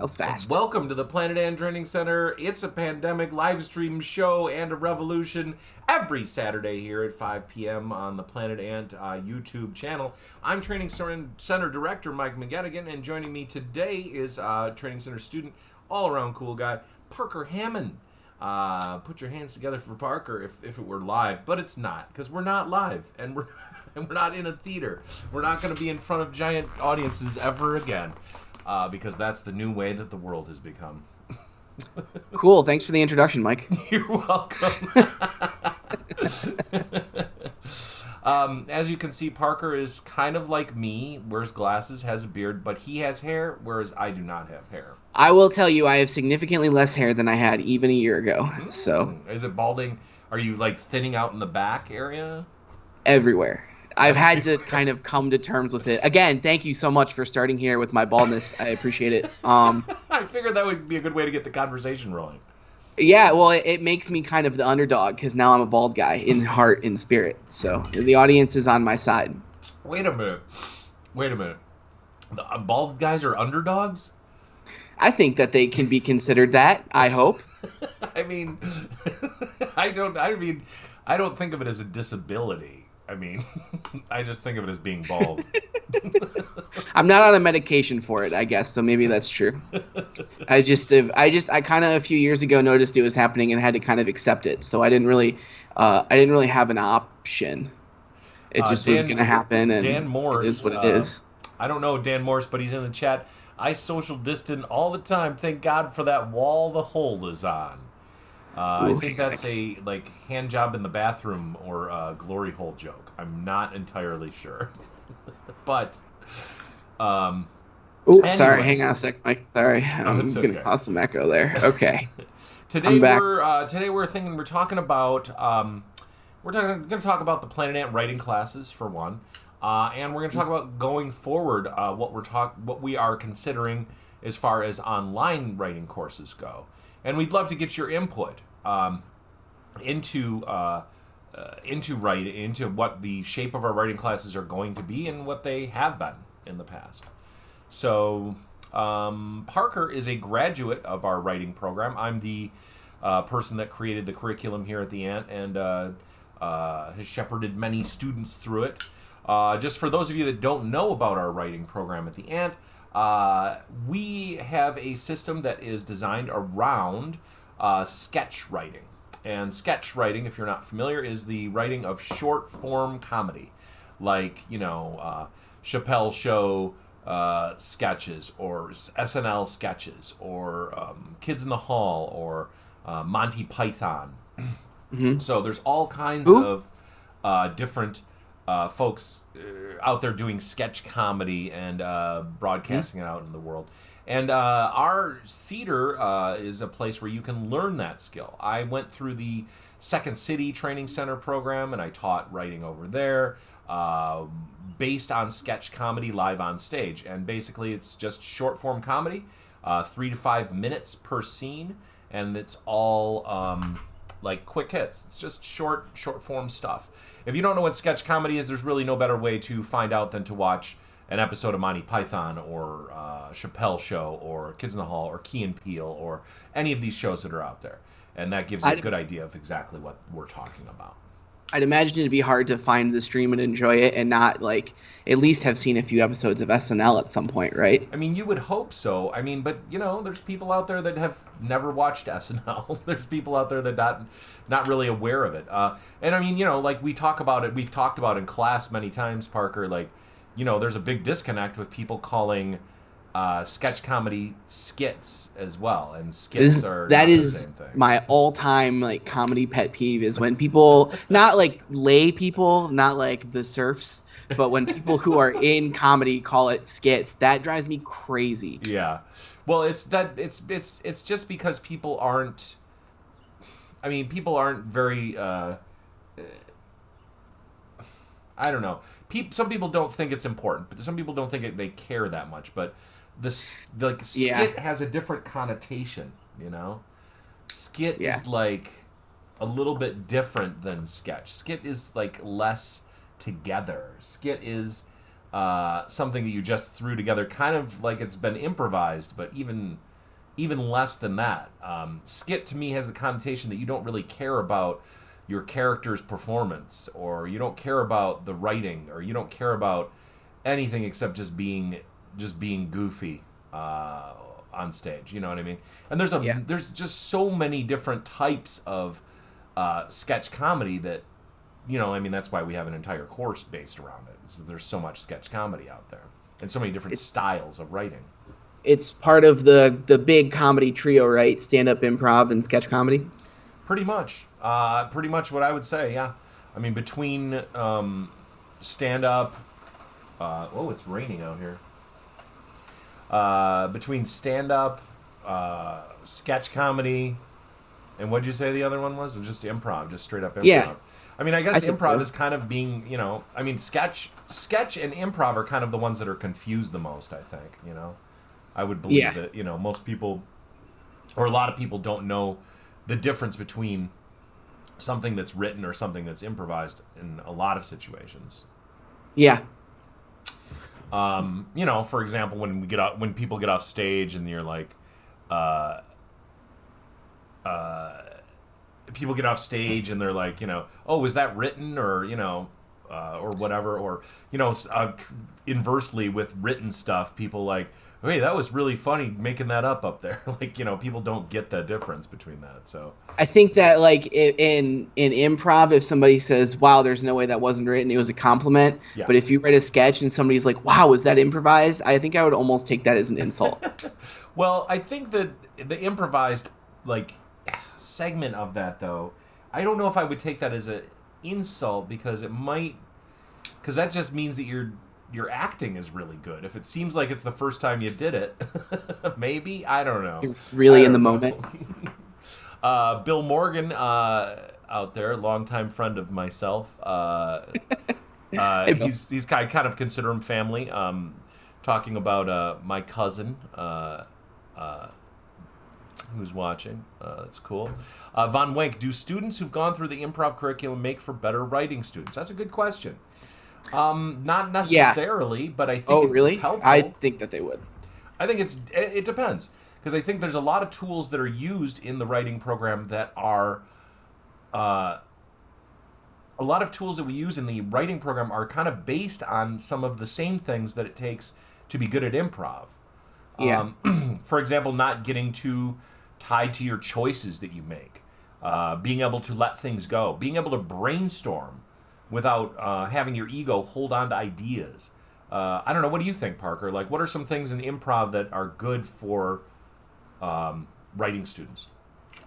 was fast. Welcome to the Planet Ant Training Center. It's a pandemic live stream show and a revolution every Saturday here at 5 p.m. on the Planet Ant YouTube channel. I'm Training Center Director Mike McGettigan, and joining me today is Training Center student, all-around cool guy, Parker Hammond. Put your hands together for Parker if it were live, but it's not, because we're not live, and we're not in a theater. We're not going to be in front of giant audiences ever again. Because that's the new way that the world has become. Cool. Thanks for the introduction, Mike. You're welcome. As you can see, Parker is kind of like me, wears glasses, has a beard, but he has hair, whereas I do not have hair. I will tell you, I have significantly less hair than I had even a year ago. So is it balding? Are you like thinning out in the back area? Everywhere. I've had to kind of come to terms with it. Again, thank you so much for starting here with my baldness. I appreciate it. I figured that would be a good way to get the conversation rolling. Yeah, well, it makes me kind of the underdog because now I'm a bald guy in heart and spirit. So the audience is on my side. Wait a minute. The bald guys are underdogs? I think that they can be considered that, I hope. I mean, I don't think of it as a disability. I mean, I just think of it as being bald. I'm not on a medication for it, I guess, so maybe that's true. I kind of a few years ago noticed it was happening and had to kind of accept it. So I didn't really have an option. It just was going to happen, and Dan Morse, it is what it is. I don't know Dan Morse, but he's in the chat. I social distance all the time. Thank God for that wall the hole is on. I think that's a hand job in the bathroom or a glory hole joke. I'm not entirely sure, but sorry. Hang on a sec, Mike. Sorry, I'm going to cause some echo there. Okay. Today we're talking about going to talk about the Planet Ant writing classes for one, and we're going to talk about going forward what we are considering as far as online writing courses go. And we'd love to get your input into what the shape of our writing classes are going to be and what they have been in the past. So Parker is a graduate of our writing program. I'm the person that created the curriculum here at the Ant and has shepherded many students through it. Just for those of you that don't know about our writing program at the Ant, we have a system that is designed around sketch writing. And sketch writing, if you're not familiar, is the writing of short form comedy. Like, Chappelle Show sketches, or SNL sketches, or Kids in the Hall, or Monty Python. Mm-hmm. So there's all kinds of different folks out there doing sketch comedy and broadcasting it out in the world. And our theater is a place where you can learn that skill. I went through the Second City Training Center program, and I taught writing over there based on sketch comedy live on stage. And basically it's just short form comedy, 3 to 5 minutes per scene, and it's all quick hits. It's just short form stuff. If you don't know what sketch comedy is, there's really no better way to find out than to watch an episode of Monty Python or Chappelle Show or Kids in the Hall or Key and Peele or any of these shows that are out there. And that gives you a good idea of exactly what we're talking about. I'd imagine it'd be hard to find the stream and enjoy it and not at least have seen a few episodes of SNL at some point, right? I mean, you would hope so. I mean, but there's people out there that have never watched SNL. There's people out there that not really aware of it. And I mean, we talk about it. We've talked about in class many times, Parker. There's a big disconnect with people calling sketch comedy skits as well, and skits are not the same thing. My all-time comedy pet peeve is when people, not lay people, not the serfs, but when people who are in comedy call it skits. That drives me crazy. Yeah, well, it's just because people aren't very I don't know. Some people don't think it's important, but some people don't think they care that much. But skit has a different connotation, Skit is a little bit different than sketch. Skit is less together. Skit is something that you just threw together, kind of like it's been improvised, but even even less than that. Skit to me has a connotation that you don't really care about your character's performance, or you don't care about the writing, or you don't care about anything except just being goofy on stage. You know what I mean? And there's just so many different types of sketch comedy that, you know, I mean, that's why we have an entire course based around it. So there's so much sketch comedy out there, and so many different styles of writing. It's part of the big comedy trio, right? Stand-up, improv, and sketch comedy. Pretty much what I would say. Yeah, I mean, between stand-up. Oh, it's raining out here. Between stand-up, sketch comedy, and what'd you say the other one was? It was just improv, just straight up improv. Yeah. I mean, I guess improv is kind of being, you know, I mean, sketch and improv are kind of the ones that are confused the most, I think, you know. I would believe that, you know, most people, or a lot of people, don't know the difference between something that's written or something that's improvised in a lot of situations. Yeah. You know, for example, when people get off stage and you're like, people get off stage and they're like, you know, oh, is that written, or, you know, or whatever, or, you know, inversely with written stuff, people like, hey, that was really funny making that up there. Like, you know, people don't get the difference between that. So I think that, like, in improv, if somebody says, wow, there's no way that wasn't written, it was a compliment. Yeah. But if you write a sketch and somebody's like, wow, was that improvised? I think I would almost take that as an insult. Well, I think that the improvised, like, segment of that, though, I don't know if I would take that as an insult, because that just means that your acting is really good. If it seems like it's the first time you did it, maybe, I don't know. You're really in the moment. Bill Morgan out there, longtime friend of myself. He's kind of consider him family. Talking about my cousin. Who's watching. That's cool. Von Wenk, do students who've gone through the improv curriculum make for better writing students? That's a good question. Not necessarily, but I think it's helpful. I think that they would. I think it depends, because I think there's a lot of tools that are used in the writing program that are a lot of tools that we use in the writing program are kind of based on some of the same things that it takes to be good at improv. Yeah. For example, not getting too tied to your choices that you make, being able to let things go, being able to brainstorm without having your ego hold on to ideas. I don't know. What do you think, Parker? Like, what are some things in improv that are good for writing students?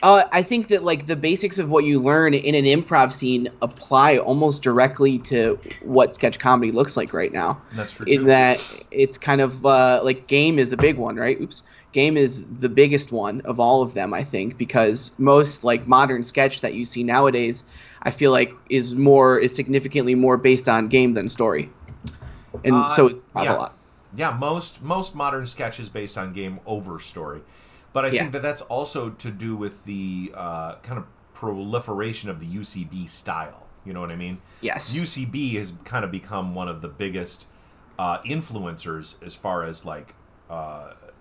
I think that, like, the basics of what you learn in an improv scene apply almost directly to what sketch comedy looks like right now. That's true. In that it's kind of like game is a big one, right? Game is the biggest one of all of them, I think, because most, like, modern sketch that you see nowadays, I feel like is significantly more based on game than story. And so is a lot. Yeah, most modern sketch is based on game over story. But I think that's also to do with the kind of proliferation of the UCB style. You know what I mean? Yes. UCB has kind of become one of the biggest influencers as far as, like,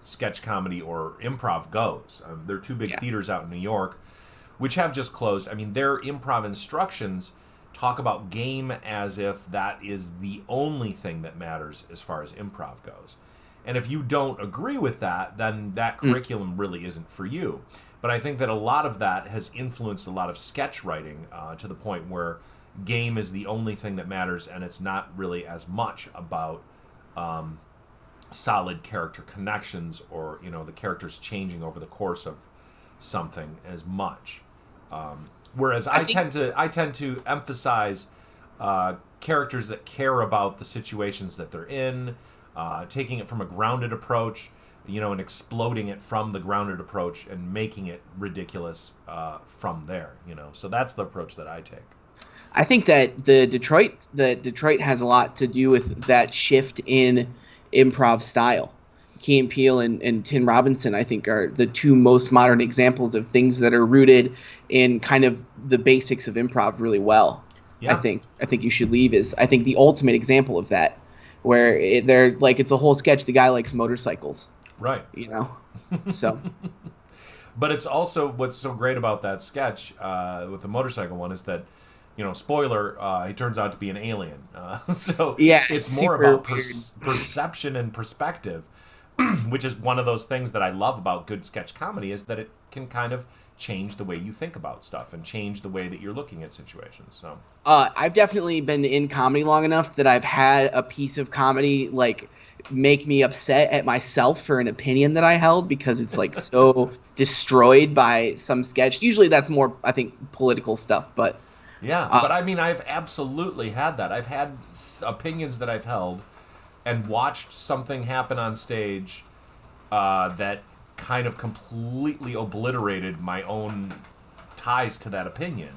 sketch comedy or improv goes. There are two big theaters out in New York, which have just closed. I mean, their improv instructions talk about game as if that is the only thing that matters as far as improv goes. And if you don't agree with that, then that curriculum really isn't for you. But I think that a lot of that has influenced a lot of sketch writing to the point where game is the only thing that matters, and it's not really as much about solid character connections or, you know, the characters changing over the course of something as much. Whereas I tend to emphasize characters that care about the situations that they're in, taking it from a grounded approach, you know, and exploding it from the grounded approach and making it ridiculous from there, you know. So that's the approach that I take. I think that Detroit has a lot to do with that shift in improv style. Key and Peele and Tim Robinson, I think, are the two most modern examples of things that are rooted in kind of the basics of improv really well. Yeah. I think You Should Leave is, I think, the ultimate example of that, where they're like, it's a whole sketch. The guy likes motorcycles. Right. You know? So, But it's also what's so great about that sketch with the motorcycle one is that, spoiler, he turns out to be an alien. So yeah, it's it's more super about weird. perception and perspective, which is one of those things that I love about good sketch comedy is that it can kind of change the way you think about stuff and change the way that you're looking at situations. So I've definitely been in comedy long enough that I've had a piece of comedy like make me upset at myself for an opinion that I held because it's like so destroyed by some sketch. Usually that's more, I think, political stuff, but yeah, uh, but I mean, I've absolutely had that. I've had opinions that I've held and watched something happen on stage that kind of completely obliterated my own ties to that opinion.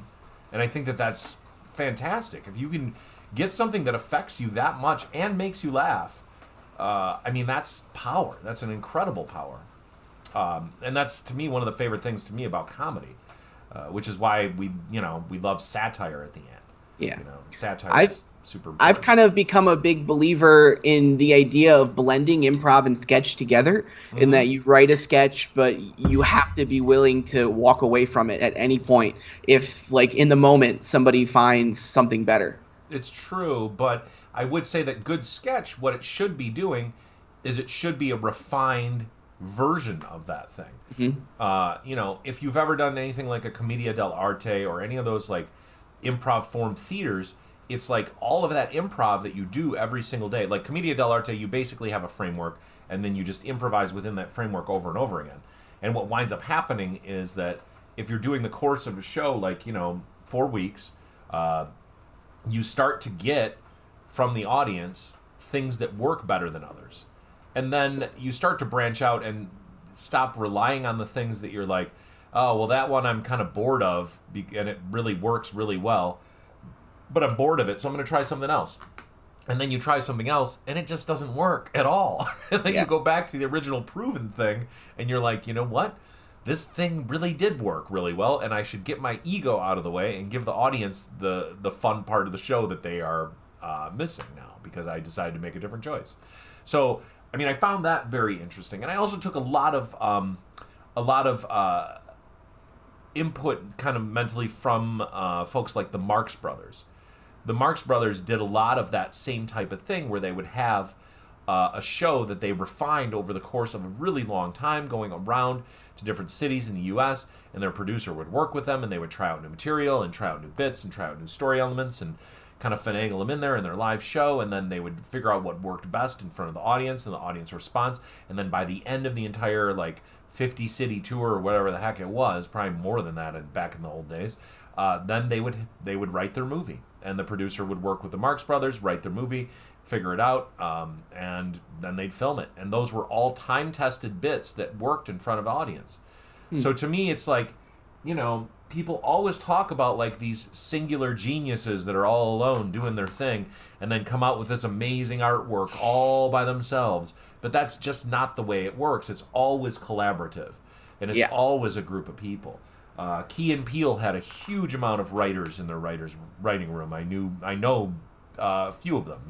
And I think that that's fantastic. If you can get something that affects you that much and makes you laugh, I mean, that's power. That's an incredible power. And that's, to me, one of the favorite things to me about comedy, which is why we love satire at the end. yeah. Satire I've is super I've important. kind of become a big believer in the idea of blending improv and sketch together, in Hmm. that you write a sketch, but you have to be willing to walk away from it at any point if, like, in the moment, somebody finds something better. It's true, but I would say that good sketch, what it should be doing, is it should be a refined version of that thing. Hmm. If you've ever done anything like a Commedia dell'arte or any of those like improv form theaters, it's like all of that improv that you do every single day. Like Commedia dell'arte, you basically have a framework and then you just improvise within that framework over and over again. And what winds up happening is that if you're doing the course of a show, like, 4 weeks, you start to get from the audience things that work better than others. And then you start to branch out and stop relying on the things that you're like, oh, well, that one I'm kind of bored of, and it really works really well, but I'm bored of it, so I'm going to try something else. And then you try something else, and it just doesn't work at all. And then Yeah. you go back to the original proven thing, and you're like, you know what? This thing really did work really well, and I should get my ego out of the way and give the audience the fun part of the show that they are missing now because I decided to make a different choice. So, I mean, I found that very interesting, and I also took a lot of input kind of mentally from folks like the Marx Brothers. The Marx Brothers did a lot of that same type of thing where they would have a show that they refined over the course of a really long time, going around to different cities in the U.S., and their producer would work with them, and they would try out new material and try out new bits and try out new story elements and kind of finagle them in there in their live show, and then they would figure out what worked best in front of the audience and the audience response, and then by the end of the entire, like, 50-city tour or whatever the heck it was, probably more than that back in the old days, then they would write their movie. And the producer would work with the Marx Brothers, write their movie, figure it out, and then they'd film it. And those were all time-tested bits that worked in front of an audience. So to me, it's like, people always talk about like these singular geniuses that are all alone doing their thing and then come out with this amazing artwork all by themselves. But that's just not the way it works. It's always collaborative, and it's Yeah. always a group of people. Key and Peele had a huge amount of writers in their writing room. I know a few of them.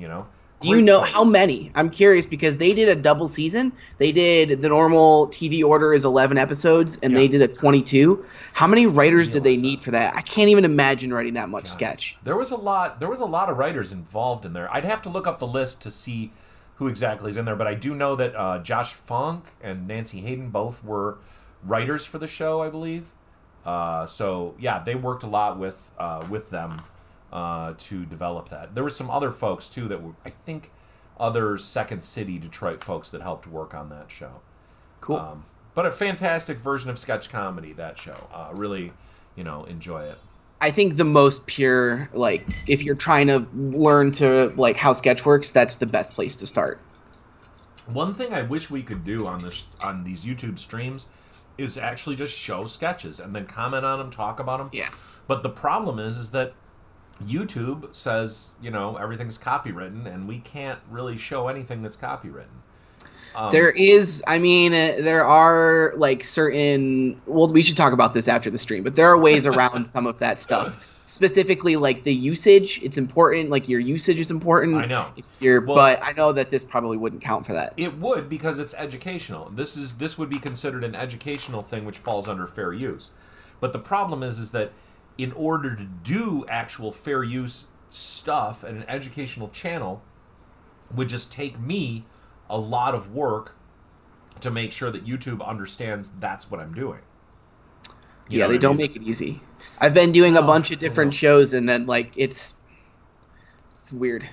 Do you Great know shows. how many? I'm curious because they did a double season. They did the normal TV order is 11 episodes, and Yeah. they did a 22. How many writers did they realize need that. for that? I can't even imagine writing that much God. sketch. There was a lot of writers involved in there. I'd have to look up the list to see who exactly is in there, but I do know that Josh Funk and Nancy Hayden both were writers for the show, I believe. So yeah, they worked a lot with them to develop that. There were some other folks too that were, I think, other Second City Detroit folks that helped work on that show. Cool. But a fantastic version of sketch comedy, that show. Really, enjoy it. I think the most pure, like, if you're trying to learn to like how sketch works, that's the best place to start. One thing I wish we could do on these YouTube streams is actually just show sketches and then comment on them, talk about them. Yeah. But the problem is that YouTube says, everything's copywritten, and we can't really show anything that's copywritten. There are like certain, well, we should talk about this after the stream, but there are ways around some of that stuff. specifically like the usage. It's important. Like your usage is important. I know. But I know that this probably wouldn't count for that. It would, because it's educational. This would be considered an educational thing, which falls under fair use. But the problem is that in order to do actual fair use stuff and an educational channel would just take me a lot of work to make sure that YouTube understands that's what I'm doing. They don't make it easy. I've been doing a bunch of different shows, and then like it's weird.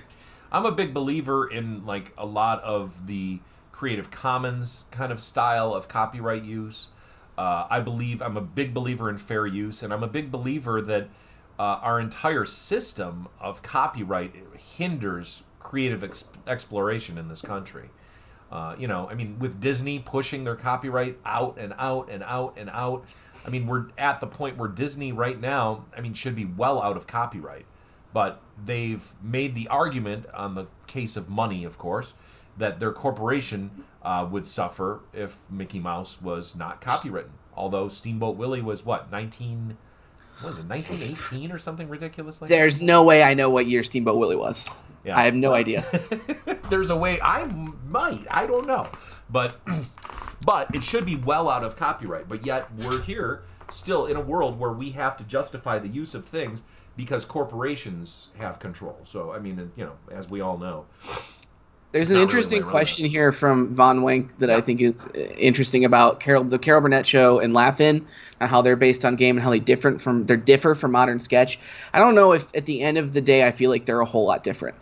I'm a big believer in like a lot of the Creative Commons kind of style of copyright use. I'm a big believer in fair use, and I'm a big believer that our entire system of copyright hinders creative exploration in this country. With Disney pushing their copyright out and out and out and out, we're at the point where Disney right now, should be well out of copyright. But they've made the argument, on the case of money, of course, that their corporation would suffer if Mickey Mouse was not copywritten. Although Steamboat Willie was 1918 or something ridiculous like that? There's no way I know what year Steamboat Willie was. Yeah. I have no idea. There's a way I don't know. But it should be well out of copyright. But yet we're here still in a world where we have to justify the use of things because corporations have control. So, as we all know. There's an interesting question here from Von Wenk that I think is interesting about the Carol Burnett show and Laugh-In, and how they're based on game and how they differ from modern sketch. I don't know if at the end of the day I feel like they're a whole lot different.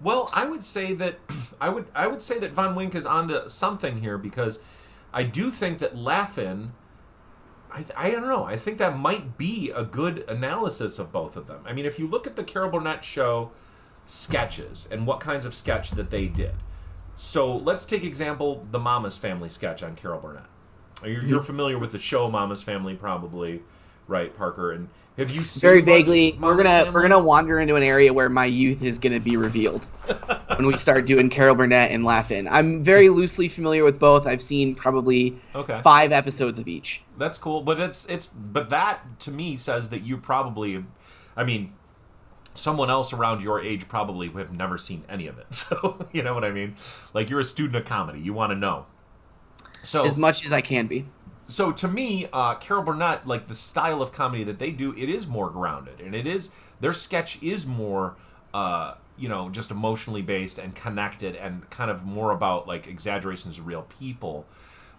Well, I would say that Von Wenk is onto something here, because I do think that Laugh-In, I don't know. I think that might be a good analysis of both of them. If you look at the Carol Burnett show sketches and what kinds of sketch that they did. So let's take example the Mama's Family sketch on Carol Burnett. You're familiar with the show Mama's Family, probably, right, Parker? And have you seen very vaguely? We're gonna wander into an area where my youth is gonna be revealed when we start doing Carol Burnett and Laugh-In. I'm very loosely familiar with both. I've seen probably 5 episodes of each. That's cool, but but that to me says that you probably, someone else around your age probably would have never seen any of it. So, you know what I mean? Like, you're a student of comedy. You want to know. So as much as I can be. So, to me, Carol Burnett, like, the style of comedy that they do, it is more grounded. And their sketch is more, just emotionally based and connected and kind of more about, like, exaggerations of real people.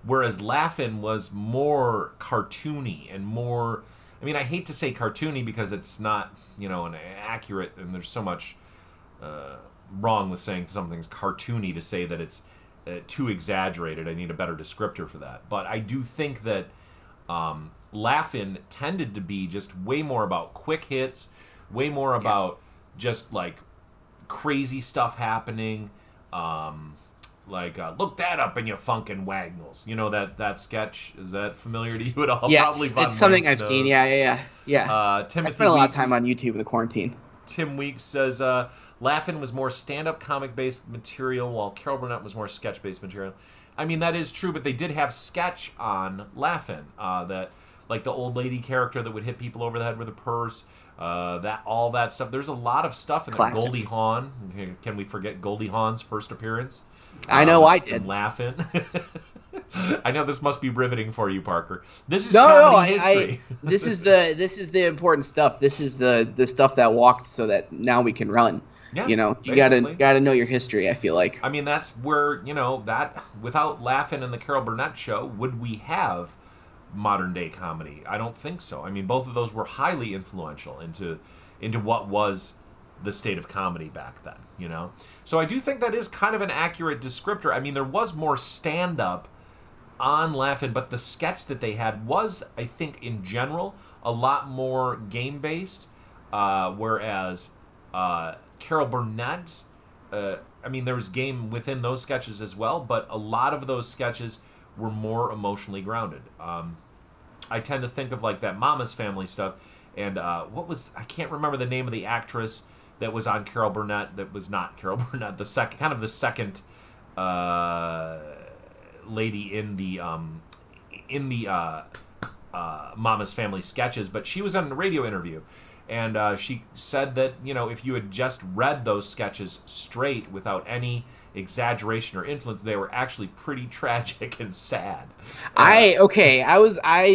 Whereas Laugh-In was more cartoony and more... I hate to say cartoony because it's not, an accurate, and there's so much wrong with saying something's cartoony to say that it's too exaggerated. I need a better descriptor for that. But I do think that Laugh-In tended to be just way more about quick hits, way more about just, like, crazy stuff happening. Look that up in your funkin' wagnalls. You know that sketch? Is that familiar to you at all? Yes, Probably it's something I've seen. Yeah. I spent a lot of time on YouTube with the quarantine. Tim Weeks says, Laugh-In was more stand-up comic-based material, while Carol Burnett was more sketch-based material. That is true, but they did have sketch on Laugh-In. That, like, the old lady character that would hit people over the head with a purse. All that stuff. There's a lot of stuff in there. Goldie Hawn. Can we forget Goldie Hawn's first appearance? I know I did. Laugh-In. I know this must be riveting for you, Parker. This is comedy history. This is the important stuff. This is the stuff that walked so that now we can run. Yeah, you gotta know your history, I feel like. That's where, that without Laugh-In and the Carol Burnett show, would we have modern day comedy? I don't think so. Both of those were highly influential into what was the state of comedy back then, So I do think that is kind of an accurate descriptor. There was more stand-up on Laugh-In, but the sketch that they had was, I think, in general, a lot more game-based, whereas Carol Burnett's, there was game within those sketches as well, but a lot of those sketches were more emotionally grounded. I tend to think of, like, that Mama's Family stuff, and I can't remember the name of the actress that was on Carol Burnett that was not Carol Burnett, the second lady in the Mama's Family sketches, but she was on a radio interview, And she said that, if you had just read those sketches straight without any exaggeration or influence, they were actually pretty tragic and sad. I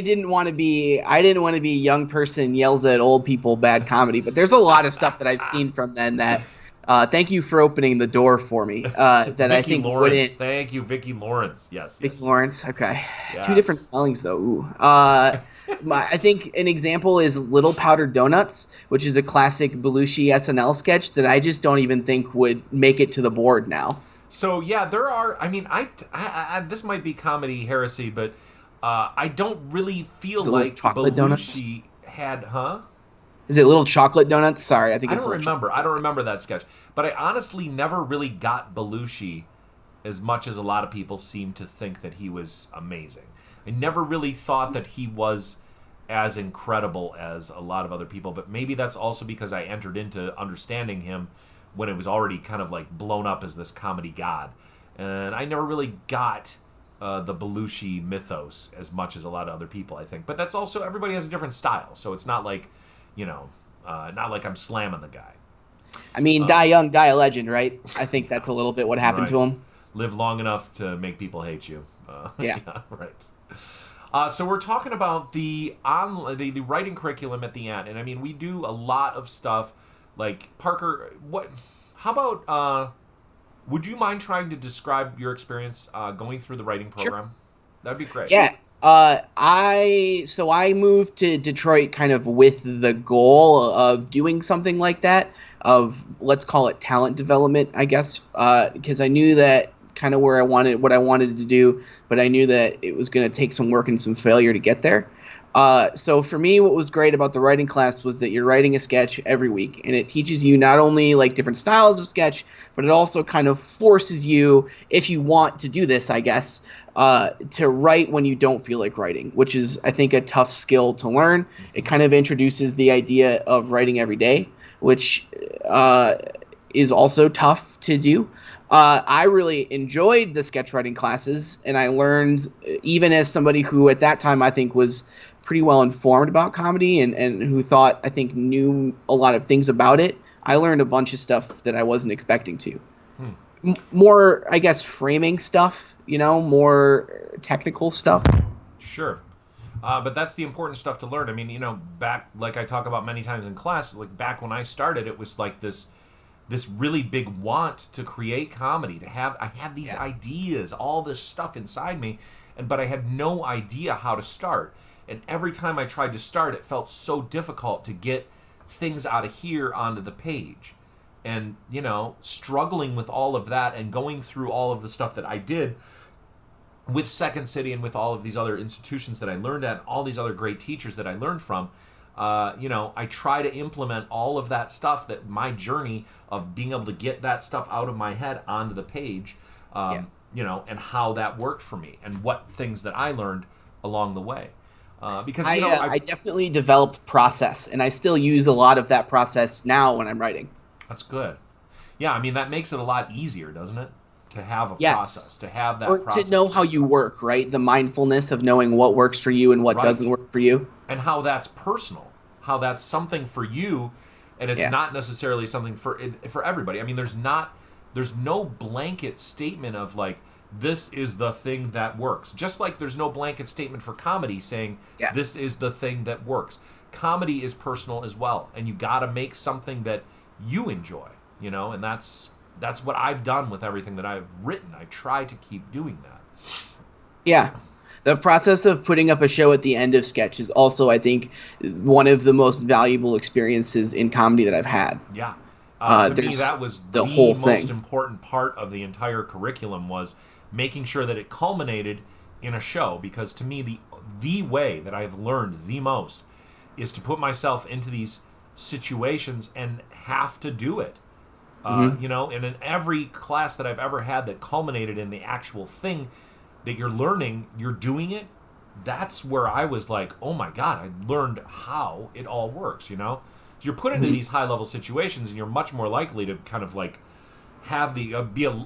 didn't want to be a young person yells at old people bad comedy, but there's a lot of stuff that I've seen from then that thank you for opening the door for me. That Vicki I think Lawrence. wouldn't. Thank you, Vicki Lawrence. Yes. Vicki Lawrence. Okay. Yes. Two different spellings though. Ooh. I think an example is Little Powdered Donuts, which is a classic Belushi SNL sketch that I just don't even think would make it to the board now. So yeah, there are. I mean, I this might be comedy heresy, but I don't really feel like Belushi donuts? had, Is it Little Chocolate Donuts? Sorry, I think it's I don't remember that sketch, but I honestly never really got Belushi as much as a lot of people seem to think that he was amazing. I never really thought that he was as incredible as a lot of other people, but maybe that's also because I entered into understanding him when it was already kind of like blown up as this comedy god. And I never really got the Belushi mythos as much as a lot of other people, I think. But that's also, everybody has a different style, so it's not like, not like I'm slamming the guy. I mean, die young, die a legend, right? I think that's a little bit what happened to him. Live long enough to make people hate you. Yeah, right. So we're talking about the writing curriculum at the end, and I mean, we do a lot of stuff. Like, Parker, how about, would you mind trying to describe your experience going through the writing program? Sure. That'd be great. Yeah. I moved to Detroit kind of with the goal of doing something like that, of, let's call it talent development, I guess, because I knew that kind of what I wanted to do, but I knew that it was going to take some work and some failure to get there. So for me, what was great about the writing class was that you're writing a sketch every week, and it teaches you not only like different styles of sketch, but it also kind of forces you, if you want to do this, I guess, to write when you don't feel like writing, which is, I think, a tough skill to learn. It kind of introduces the idea of writing every day, which is also tough to do. I really enjoyed the sketch writing classes, and I learned, even as somebody who at that time I think was pretty well informed about comedy and who thought, I think, knew a lot of things about it, I learned a bunch of stuff that I wasn't expecting to. More, I guess, framing stuff, more technical stuff. Sure. But that's the important stuff to learn. I mean, back, like I talk about many times in class, like back when I started, it was like this really big want to create comedy, I had these ideas, all this stuff inside me, but I had no idea how to start. And every time I tried to start, it felt so difficult to get things out of here onto the page. And, struggling with all of that and going through all of the stuff that I did with Second City and with all of these other institutions that I learned at, all these other great teachers that I learned from, I try to implement all of that stuff, that my journey of being able to get that stuff out of my head onto the page, and how that worked for me and what things that I learned along the way. Because I definitely developed process, and I still use a lot of that process now when I'm writing. That's good. Yeah, I mean, that makes it a lot easier, doesn't it? To have a process, to have that process. To know how you work, right? The mindfulness of knowing what works for you and what doesn't work for you. And how that's personal, how that's something for you, and it's not necessarily something for everybody. I mean, there's no blanket statement of like, this is the thing that works. Just like there's no blanket statement for comedy saying this is the thing that works. Comedy is personal as well, and you got to make something that you enjoy, and that's what I've done with everything that I've written. I try to keep doing that. Yeah. The process of putting up a show at the end of sketch is also, I think, one of the most valuable experiences in comedy that I've had. Yeah. To me, that was the whole most important part of the entire curriculum, was making sure that it culminated in a show. Because to me, the way that I've learned the most is to put myself into these situations and have to do it. And in every class that I've ever had that culminated in the actual thing that you're learning, you're doing it. That's where I was like, oh my God, I learned how it all works, You're put into these high-level situations, and you're much more likely to kind of like have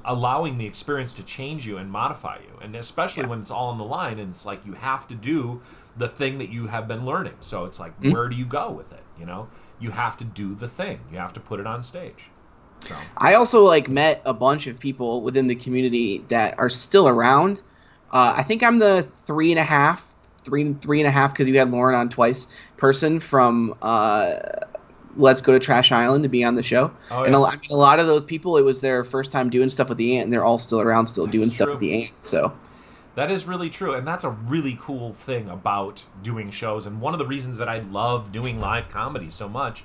allowing the experience to change you and modify you. And especially when it's all on the line, and it's like you have to do the thing that you have been learning. So it's like, where do you go with it, You know, you have to do the thing. You have to put it on stage. So I also like met a bunch of people within the community that are still around. I think I'm the three and a half because you had Lauren on twice person from Let's Go to Trash Island to be on the show. Oh And yeah, I mean, a lot of those people, it was their first time doing stuff with the ant, and they're all still around, still that's doing stuff true. with the ant. So That is really true, and that's a really cool thing about doing shows. And one of the reasons that I love doing live comedy so much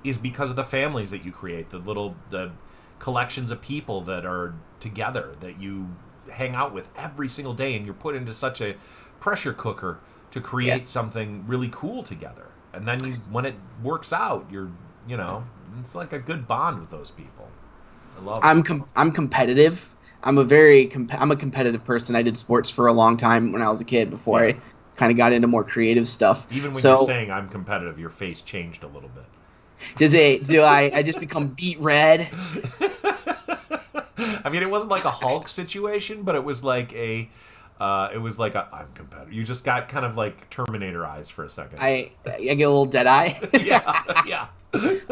is because of the families that you create, the collections of people that are together that you hang out with every single day, and you're put into such a pressure cooker to create something really cool together. And then when it works out, it's like a good bond with those people. I love it. I'm competitive. I'm a competitive person. I did sports for a long time when I was a kid before Yeah. I kind of got into more creative stuff. Even when you're So saying I'm competitive, your face changed a little bit. I just become beet red? I mean, it wasn't like a Hulk situation, but it was like I'm competitive. You just got kind of like Terminator eyes for a second. I get a little dead eye. Yeah.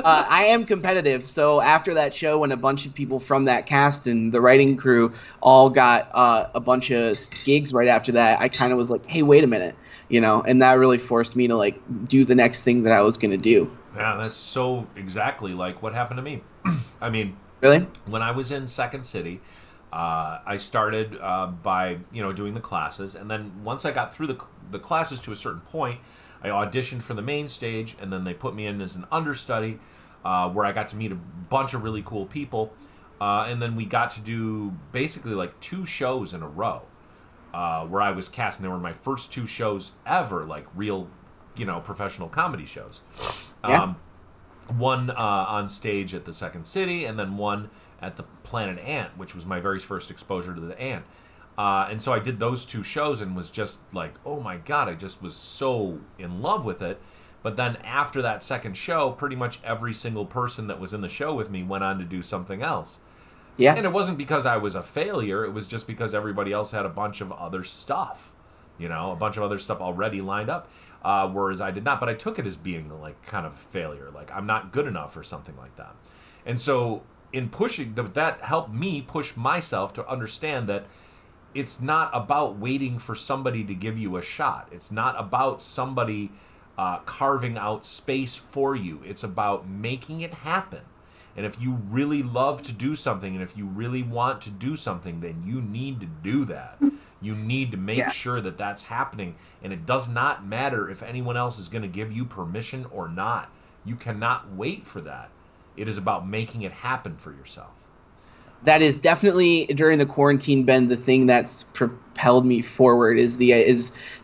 I am competitive. So after that show, when a bunch of people from that cast and the writing crew all got a bunch of gigs right after that, I kind of was like, hey, wait a minute, and that really forced me to like do the next thing that I was going to do. Yeah, that's so exactly like what happened to me. I mean, Really? when I was in Second City, I started by doing the classes, and then once I got through the classes to a certain point, I auditioned for the main stage, and then they put me in as an understudy, where I got to meet a bunch of really cool people, and then we got to do basically like 2 shows in a row, where I was cast, and they were my first 2 shows ever, like real, professional comedy shows. Yeah. One on stage at the Second City, and then one at the Planet Ant, which was my very first exposure to the Ant. And so I did those 2 shows and was just like, oh my God, I just was so in love with it. But then after that second show, pretty much every single person that was in the show with me went on to do something else. Yeah. And it wasn't because I was a failure. It was just because everybody else had a bunch of other stuff, a bunch of other stuff already lined up. Whereas I did not, but I took it as being like kind of a failure, like I'm not good enough or something like that. And so in pushing, that helped me push myself to understand that it's not about waiting for somebody to give you a shot. It's not about somebody carving out space for you. It's about making it happen. And if you really love to do something, and if you really want to do something, then you need to do that. You need to make sure that that's happening. And it does not matter if anyone else is going to give you permission or not. You cannot wait for that. It is about making it happen for yourself. That is definitely during the quarantine been the thing that's propelled me forward. I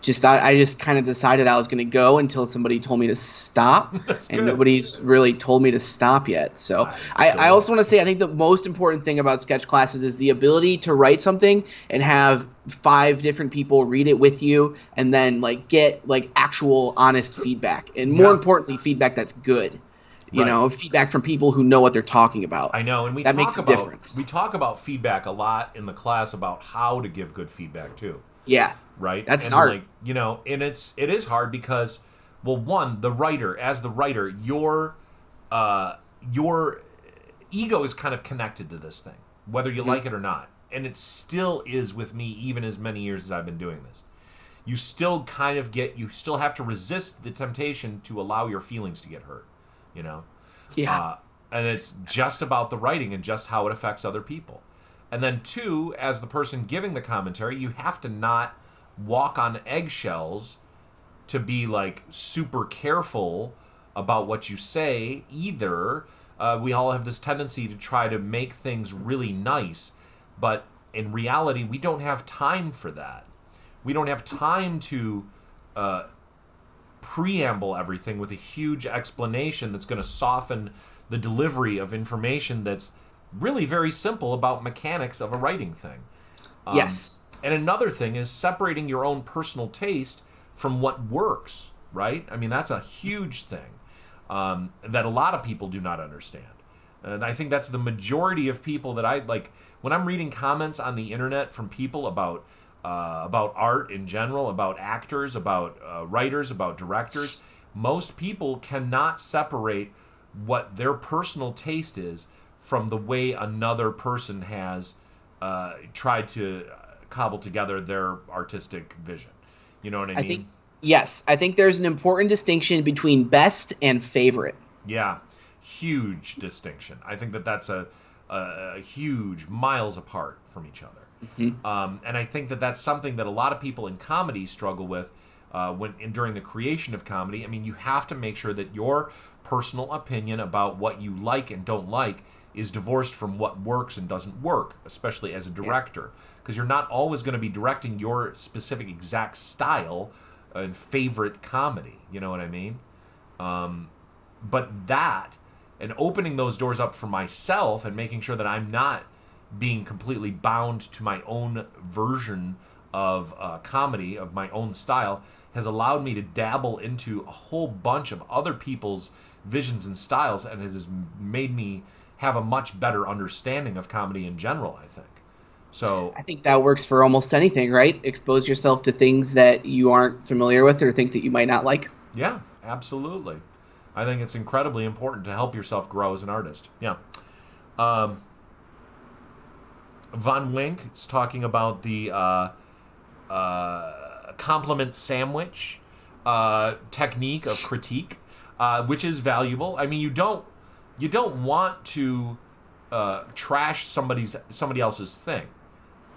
just kind of decided I was going to go until somebody told me to stop, That's and good. nobody's really told me to stop yet. So I also want to say I think the most important thing about sketch classes is the ability to write something and have 5 different people read it with you, and then like get like actual honest feedback, and more importantly, feedback that's good. Feedback from people who know what they're talking about. I know, and that makes a difference. We talk about feedback a lot in the class about how to give good feedback too. Yeah, Right? That's and an art. Like, and it is hard because, well, one, the writer, your ego is kind of connected to this thing, whether you like it or not. And it still is with me, even as many years as I've been doing this. You still have to resist the temptation to allow your feelings to get hurt. Yeah. And it's just about the writing and just how it affects other people. And then 2, as the person giving the commentary, you have to not walk on eggshells to be like super careful about what you say either. We all have this tendency to try to make things really nice, but in reality, we don't have time for that. We don't have time to preamble everything with a huge explanation that's going to soften the delivery of information that's really very simple about mechanics of a writing thing. Yes. And another thing is separating your own personal taste from what works, right? I mean, that's a huge thing that a lot of people do not understand. And I think that's the majority of people that I like. When I'm reading comments on the internet from people about art in general, about actors, about writers, about directors, most people cannot separate what their personal taste is from the way another person has tried to cobble together their artistic vision. You know what I mean? I think there's an important distinction between best and favorite. Yeah, huge distinction. I think that that's a huge miles apart from each other. And I think that that's something that a lot of people in comedy struggle with during the creation of comedy. I mean, you have to make sure that your personal opinion about what you like and don't like is divorced from what works and doesn't work, especially as a director, because you're not always going to be directing your specific exact style and favorite comedy. You know what I mean? But that, and opening those doors up for myself and making sure that I'm not being completely bound to my own version of comedy, of my own style, has allowed me to dabble into a whole bunch of other people's visions and styles, and it has made me have a much better understanding of comedy in general, I think. So I think that works for almost anything, right? Expose yourself to things that you aren't familiar with or think that you might not like. Yeah, absolutely. I think it's incredibly important to help yourself grow as an artist. Yeah. Von Wink is talking about the compliment sandwich technique of critique, which is valuable. I mean, you don't want to trash somebody else's thing,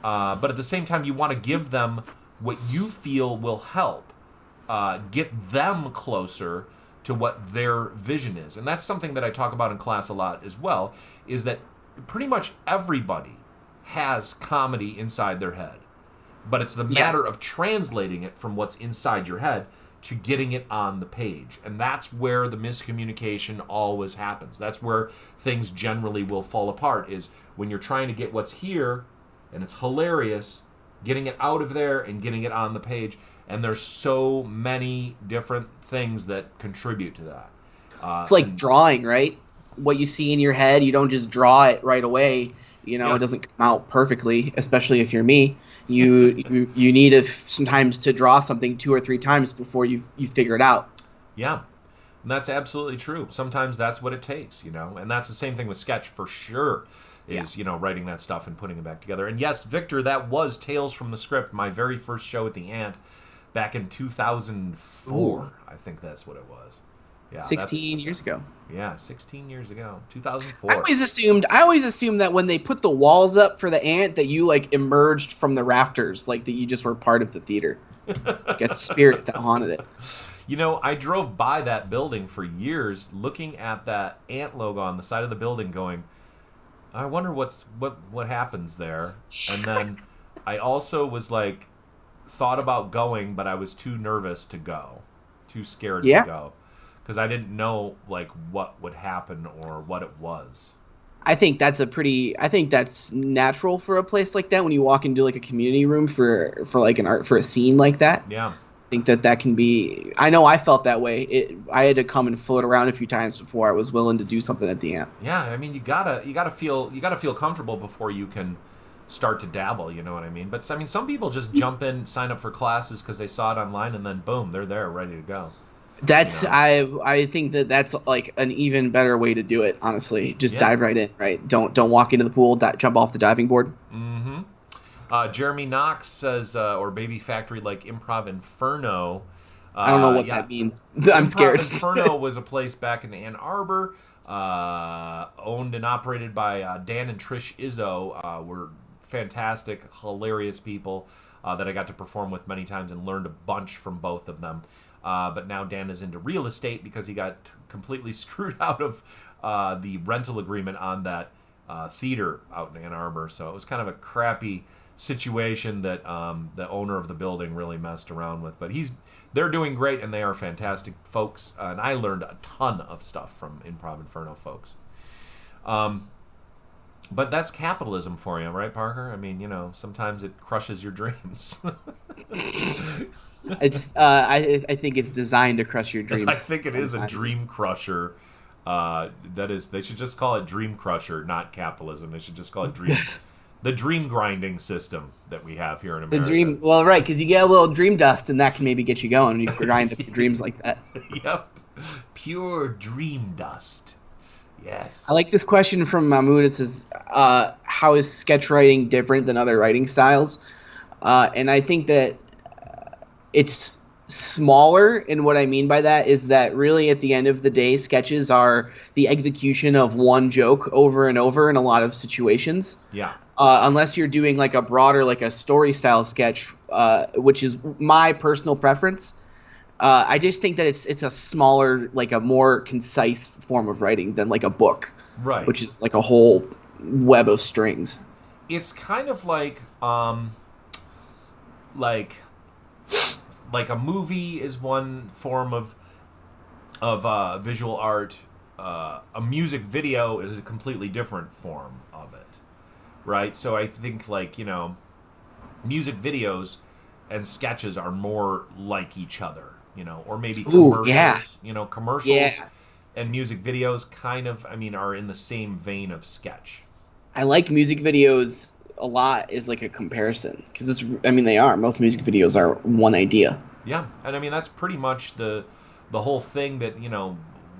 but at the same time, you want to give them what you feel will help get them closer to what their vision is. And that's something that I talk about in class a lot as well, is that pretty much everybody has comedy inside their head, but it's the matter of translating it from what's inside your head to getting it on the page. And that's where the miscommunication always happens. That's where things generally will fall apart, is when you're trying to get what's here and it's hilarious, getting it out of there and getting it on the page. And there's so many different things that contribute to that. It's like drawing, right? What you see in your head, you don't just draw it right away. You know, It doesn't come out perfectly, especially if you're me. You need sometimes to draw something 2 or 3 times before you figure it out. Yeah, and that's absolutely true. Sometimes that's what it takes, you know. And that's the same thing with sketch for sure, is, writing that stuff and putting it back together. And yes, Victor, that was Tales from the Script, my very first show at the Ant back in 2004. Ooh. I think that's what it was. Yeah, 16 years ago. Yeah, 16 years ago, 2004. I always assumed that when they put the walls up for the Ant, that you like emerged from the rafters, like that you just were part of the theater, like a spirit that haunted it. You know, I drove by that building for years, looking at that Ant logo on the side of the building, going, I wonder what happens there. And then I also was like, thought about going, but I was too nervous to go, too scared to go, because I didn't know like what would happen or what it was. I think that's natural for a place like that when you walk into like a community room for like for a scene like that. Yeah. I think that can be. I know I felt that way. I had to come and float around a few times before I was willing to do something at the Ant. Yeah, I mean you gotta feel comfortable before you can start to dabble, you know what I mean? But I mean, some people just jump in, sign up for classes because they saw it online, and then boom, they're there, ready to go. That's I think that's like an even better way to do it. Honestly, just dive right in. Right, don't walk into the pool, jump off the diving board. Mm-hmm. Jeremy Knox says, or Baby Factory like Improv Inferno. I don't know what that means. I'm scared. Improv Inferno was a place back in Ann Arbor, owned and operated by Dan and Trish Izzo. Were fantastic, hilarious people that I got to perform with many times and learned a bunch from both of them. But now Dan is into real estate because he got completely screwed out of the rental agreement on that theater out in Ann Arbor. So it was kind of a crappy situation that the owner of the building really messed around with. But they're doing great, and they are fantastic folks. And I learned a ton of stuff from Improv Inferno folks. But that's capitalism for you, right, Parker? I mean, sometimes it crushes your dreams. It's I think it's designed to crush your dreams. I think it is a dream crusher. They should just call it Dream Crusher, not capitalism. They should just call it the dream grinding system that we have here in America. Right, because you get a little dream dust, and that can maybe get you going. You grind up your dreams like that. Yep. Pure dream dust. Yes. I like this question from Mahmoud. It says, how is sketch writing different than other writing styles? And I think that it's smaller, and what I mean by that is that really at the end of the day, sketches are the execution of one joke over and over in a lot of situations. Yeah. Unless you're doing like a broader, like a story style sketch, which is my personal preference. I just think that it's a smaller, like a more concise form of writing than like a book, Right. which is like a whole web of strings. It's kind of like a movie is one form of visual art. A music video is a completely different form of it, right? So I think music videos and sketches are more like each other, or maybe commercials. Ooh, yeah. Commercials Yeah. and music videos kind of, are in the same vein of sketch. I like music videos a lot as like a comparison because they are. Most music videos are one idea. Yeah, and that's pretty much the whole thing that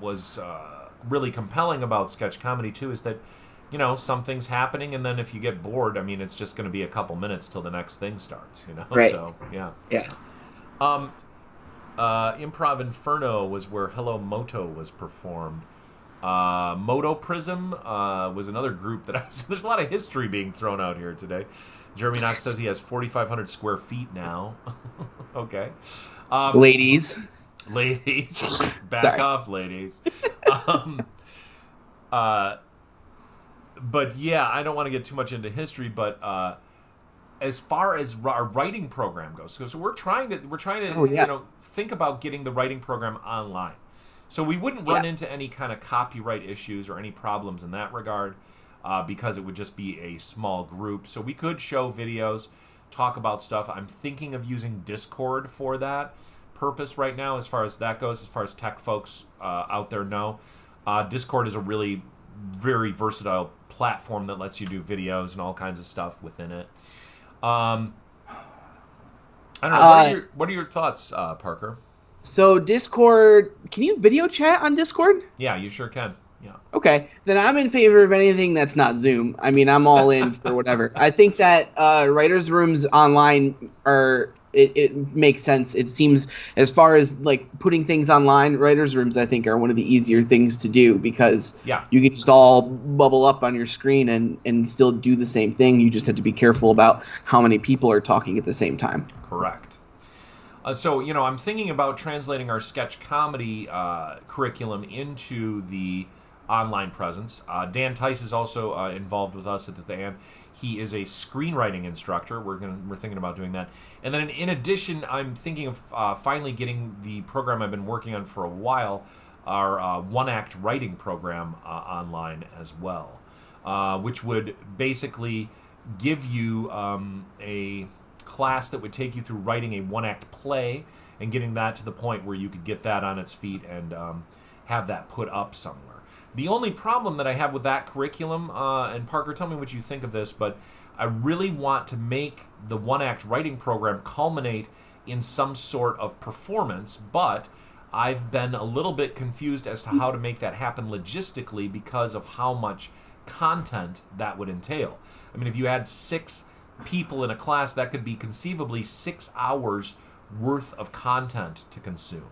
was really compelling about sketch comedy too, is that something's happening, and then if you get bored, it's just going to be a couple minutes till the next thing starts. Right. So yeah. Yeah. Improv Inferno was where Hello Moto was performed. Moto Prism was another group that there's a lot of history being thrown out here today. Jeremy Knox says he has 4,500 square feet now. Okay. Ladies. Back Sorry. off, ladies. But yeah, I don't want to get too much into history, but as far as our writing program goes, so we're trying to Oh, yeah. think about getting the writing program online. So we wouldn't run into any kind of copyright issues or any problems in that regard, because it would just be a small group. So we could show videos, talk about stuff. I'm thinking of using Discord for that purpose right now, as far as that goes, as far as tech folks out there know. Discord is a really very versatile platform that lets you do videos and all kinds of stuff within it. I don't know. What are your thoughts, Parker? So Discord, can you video chat on Discord? Yeah, you sure can. Yeah. Okay, then I'm in favor of anything that's not Zoom. I'm all in for whatever. I think that writers' rooms online it makes sense. It seems, as far as like putting things online, writers' rooms I think are one of the easier things to do because you can just all bubble up on your screen and still do the same thing. You just have to be careful about how many people are talking at the same time. Correct. So, I'm thinking about translating our sketch comedy curriculum into the online presence. Dan Tice is also involved with us at the end. He is a screenwriting instructor. We're thinking about doing that. And then in addition, I'm thinking of finally getting the program I've been working on for a while, our one-act writing program online as well, which would basically give you a class that would take you through writing a one-act play and getting that to the point where you could get that on its feet and have that put up somewhere. The only problem that I have with that curriculum, and Parker, tell me what you think of this, but I really want to make the one-act writing program culminate in some sort of performance, but I've been a little bit confused as to how to make that happen logistically because of how much content that would entail. If you had 6 people in a class, that could be conceivably 6 hours worth of content to consume.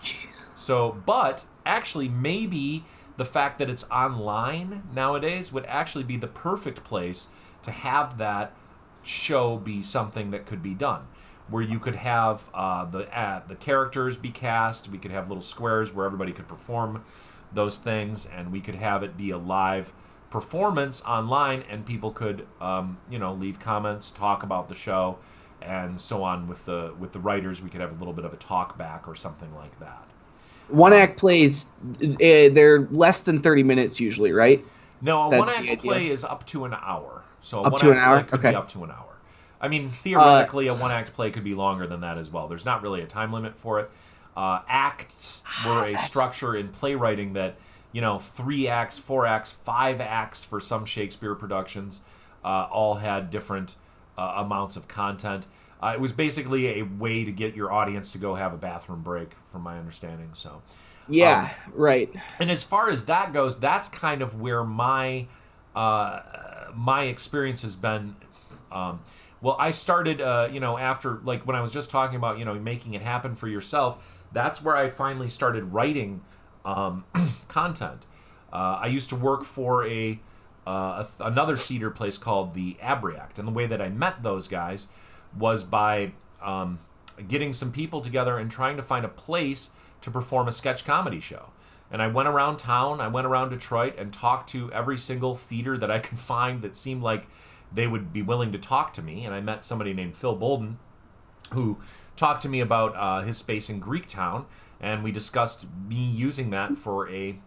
Jeez. So, but actually maybe the fact that it's online nowadays would actually be the perfect place to have that show be something that could be done, where you could have the characters be cast, we could have little squares where everybody could perform those things, and we could have it be a live performance online, and people could leave comments, talk about the show, and so on. With the writers, we could have a little bit of a talk back or something like that. One-act plays, they're less than 30 minutes usually, right? No, a That's one-act play is up to an hour. So up to an hour? play could be up to an hour. Theoretically, a one-act play could be longer than that as well. There's not really a time limit for it. Acts were a structure in playwriting that 3 acts, 4 acts, 5 acts for some Shakespeare productions all had different amounts of content. It was basically a way to get your audience to go have a bathroom break, from my understanding. So, Yeah, right. and as far as that goes, that's kind of where my experience has been. Well, I started, after, like, when I was just talking about, making it happen for yourself, that's where I finally started writing content. I used to work for another theater place called the Abreact, and the way that I met those guys was by getting some people together and trying to find a place to perform a sketch comedy show. And I went around town, I went around Detroit, and talked to every single theater that I could find that seemed like they would be willing to talk to me. And I met somebody named Phil Bolden, who talked to me about his space in Greektown, and we discussed me using that for a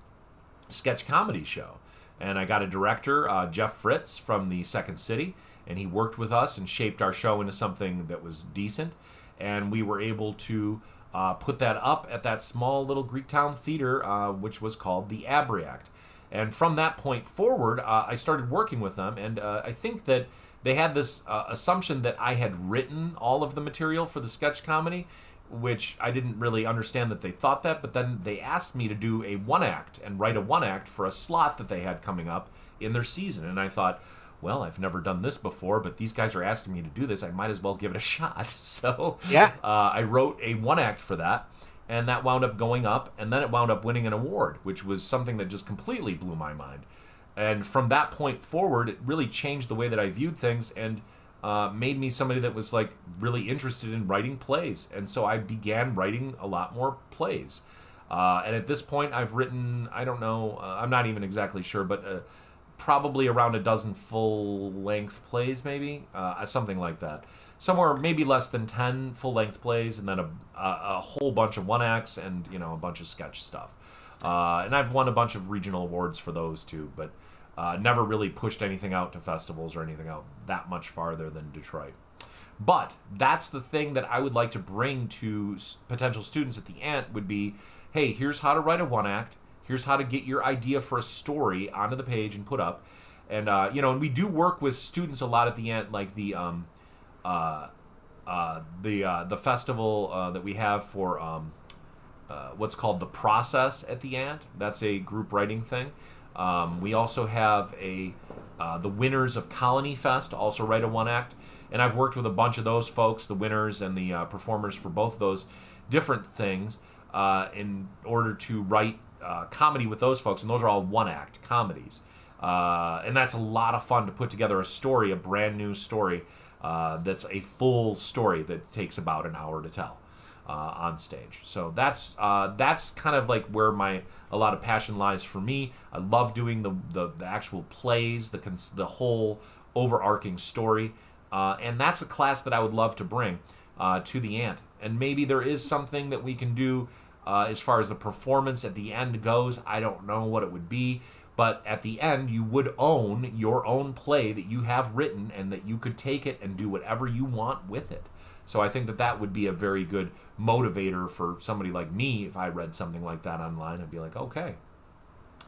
sketch comedy show. And I got a director, Jeff Fritz, from the Second City, and he worked with us and shaped our show into something that was decent. And we were able to put that up at that small little Greektown theater, which was called the Abreact. And from that point forward, I started working with them, and I think that they had this assumption that I had written all of the material for the sketch comedy, which I didn't really understand that they thought that, but then they asked me to do a one-act and write a one-act for a slot that they had coming up in their season. And I thought, well, I've never done this before, but these guys are asking me to do this. I might as well give it a shot. So Yeah. I wrote a one-act for that, and that wound up going up, and then it wound up winning an award, which was something that just completely blew my mind. And from that point forward, it really changed the way that I viewed things, and made me somebody that was like really interested in writing plays. And so I began writing a lot more plays. And at this point, I've written, I don't know, I'm not even exactly sure, but probably around a dozen full-length plays, maybe, something like that. Somewhere maybe less than 10 full-length plays, and then a whole bunch of one-acts and, a bunch of sketch stuff. And I've won a bunch of regional awards for those too, but never really pushed anything out to festivals or anything out that much farther than Detroit. But that's the thing that I would like to bring to potential students at the Ant would be, hey, here's how to write a one-act. Here's how to get your idea for a story onto the page and put up. And, and we do work with students a lot at the Ant, like the festival that we have for what's called The Process at the Ant. That's a group writing thing. We also have the winners of Colony Fest also write a one-act. And I've worked with a bunch of those folks, the winners and the performers for both those different things, in order to write comedy with those folks. And those are all one-act comedies. And that's a lot of fun to put together a story, a brand new story, that's a full story that takes about an hour to tell on stage. So that's kind of like where a lot of passion lies for me. I love doing the actual plays, the whole overarching story, and that's a class that I would love to bring to the Ant. And maybe there is something that we can do as far as the performance at the end goes. I don't know what it would be. But at the end, you would own your own play that you have written, and that you could take it and do whatever you want with it. So I think that would be a very good motivator for somebody like me. If I read something like that online, I'd be like, okay,